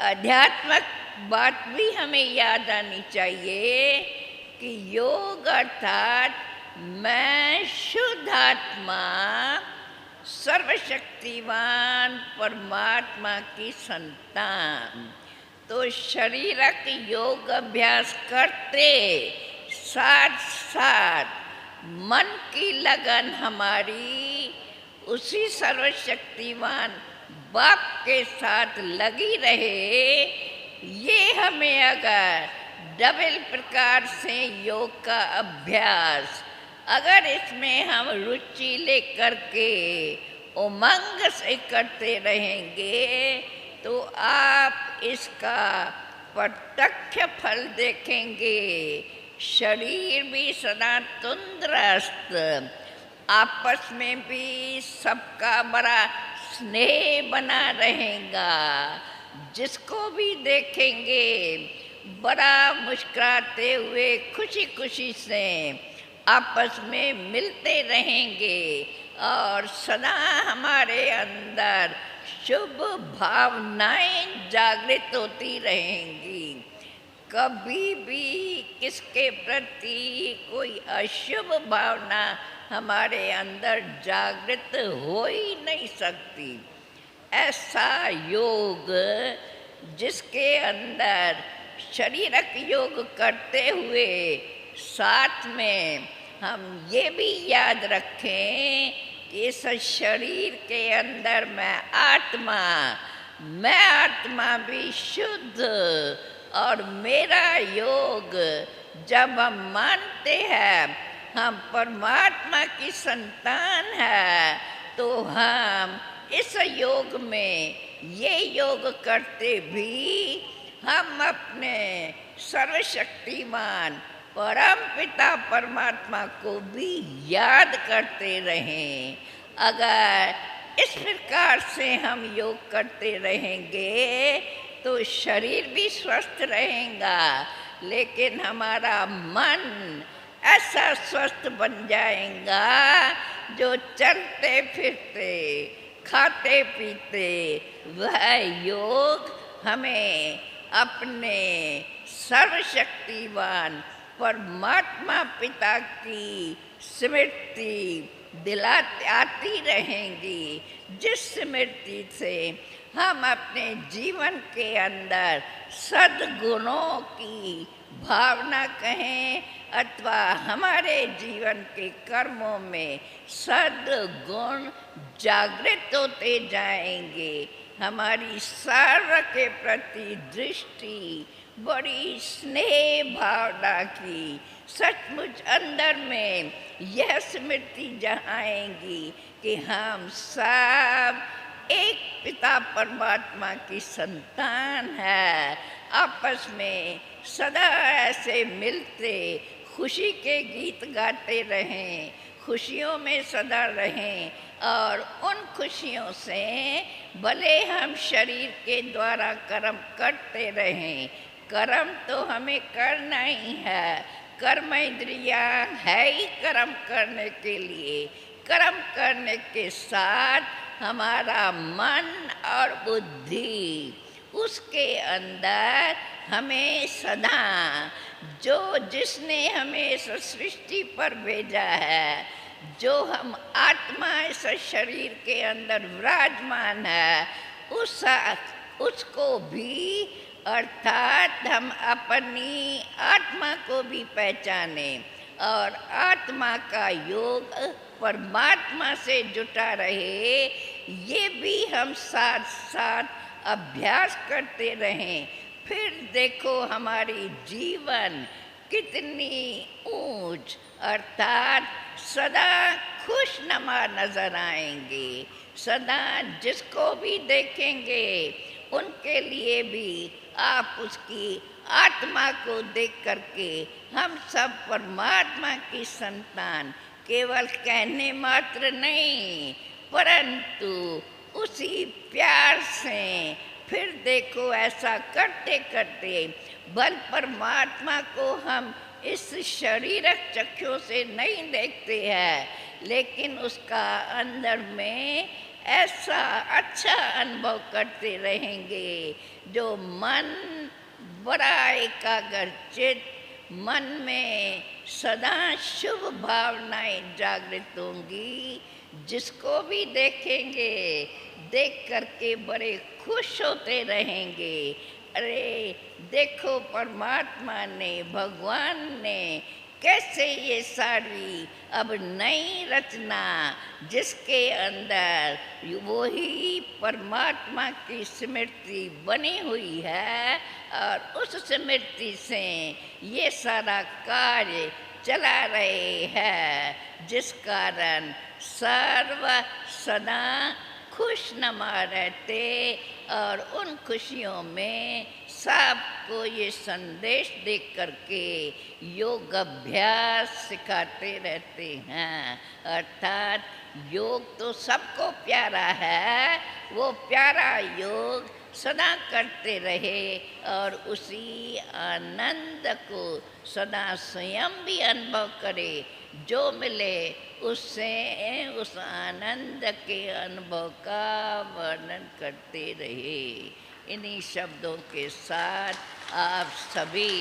आध्यात्मिक बात भी हमें याद आनी चाहिए कि योग अर्थात मैं शुद्ध आत्मा सर्वशक्तिवान परमात्मा की संतान। तो शारीरिक योग अभ्यास करते साथ साथ मन की लगन हमारी उसी सर्वशक्तिवान बाप के साथ लगी रहे। ये हमें अगर डबल प्रकार से योग का अभ्यास अगर इसमें हम रुचि लेकर के उमंग से करते रहेंगे तो आप इसका प्रत्यक्ष फल देखेंगे। शरीर भी सदा तंदुरुस्त, आपस में भी सबका बड़ा स्नेह बना रहेगा। जिसको भी देखेंगे बड़ा मुस्कुराते हुए खुशी खुशी से आपस में मिलते रहेंगे और सदा हमारे अंदर शुभ भावनाएं जागृत होती रहेंगी। कभी भी किसके प्रति कोई अशुभ भावना हमारे अंदर जागृत हो ही नहीं सकती। ऐसा योग जिसके अंदर शारीरिक योग करते हुए साथ में हम ये भी याद रखें कि इस शरीर के अंदर मैं आत्मा भी शुद्ध और मेरा योग जब हम मानते हैं हम परमात्मा की संतान है तो हम इस योग में ये योग करते भी हम अपने सर्वशक्तिमान परम पिता परमात्मा को भी याद करते रहें। अगर इस प्रकार से हम योग करते रहेंगे तो शरीर भी स्वस्थ रहेगा, लेकिन हमारा मन ऐसा स्वस्थ बन जाएगा जो चलते फिरते खाते पीते वह योग हमें अपने सर्वशक्तिवान परमात्मा पिता की स्मृति दिलाती आती रहेंगी, जिस स्मृति से हम अपने जीवन के अंदर सद्गुणों की भावना कहें अथवा हमारे जीवन के कर्मों में सद्गुण जागृत होते जाएंगे। हमारी सर्व के प्रति दृष्टि बड़ी स्नेह भावना की सचमुच अंदर में यह स्मृति जगाएंगी कि हम सब एक पिता परमात्मा की संतान है। आपस में सदा ऐसे मिलते खुशी के गीत गाते रहें, खुशियों में सदा रहें और उन खुशियों से भले हम शरीर के द्वारा कर्म करते रहें, कर्म तो हमें करना ही है। कर्म इंद्रिया है ही कर्म करने के लिए। कर्म करने के साथ हमारा मन और बुद्धि उसके अंदर हमें सदा जो जिसने हमें इस सृष्टि पर भेजा है, जो हम आत्मा इस शरीर के अंदर विराजमान है, उसको भी अर्थात हम अपनी आत्मा को भी पहचाने और आत्मा का योग परमात्मा से जुटा रहे, ये भी हम साथ साथ अभ्यास करते रहें। फिर देखो हमारी जीवन कितनी ऊंच अर्थात सदा खुशनुमा नजर आएंगे। सदा जिसको भी देखेंगे उनके लिए भी आप उसकी आत्मा को देख करके हम सब परमात्मा की संतान केवल कहने मात्र नहीं परंतु उसी प्यार से फिर देखो ऐसा करते करते बल परमात्मा को हम इस शरीरक चक्षु से नहीं देखते हैं, लेकिन उसका अंदर में ऐसा अच्छा अनुभव करते रहेंगे जो मन बड़ा एकाग्रचित, मन में सदा शुभ भावनाएं जागृत होंगी। जिसको भी देखेंगे देख करके बड़े खुश होते रहेंगे। अरे देखो परमात्मा ने, भगवान ने कैसे ये सारी अब नई रचना जिसके अंदर वही परमात्मा की स्मृति बनी हुई है और उस स्मृति से ये सारा कार्य चला रहे हैं, जिस कारण सर्व सदा खुशनुमा रहते और उन खुशियों में सबको ये संदेश दे करके योग अभ्यास सिखाते रहते हैं। अर्थात योग तो सबको प्यारा है, वो प्यारा योग सदा करते रहे और उसी आनंद को सदा स्वयं भी अनुभव करे। जो मिले उससे उस आनंद के अनुभव का वर्णन करते रहे। इन्हीं शब्दों के साथ आप सभी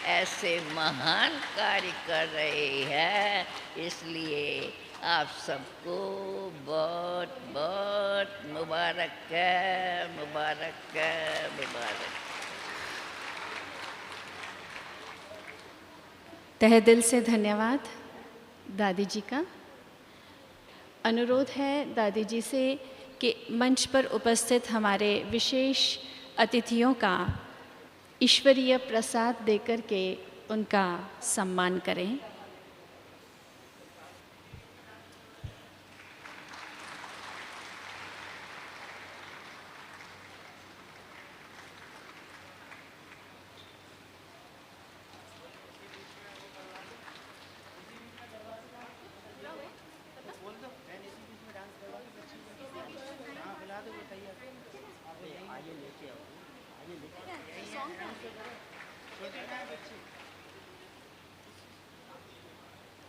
ऐसे महान कार्य कर रहे हैं, इसलिए आप सबको बहुत बहुत मुबारक है, मुबारक है, मुबारक। तहे दिल से धन्यवाद दादी जी का। अनुरोध है दादी जी से कि मंच पर उपस्थित हमारे विशेष अतिथियों का ईश्वरीय प्रसाद देकर के उनका सम्मान करें।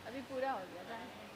अभी पूरा हो गया था।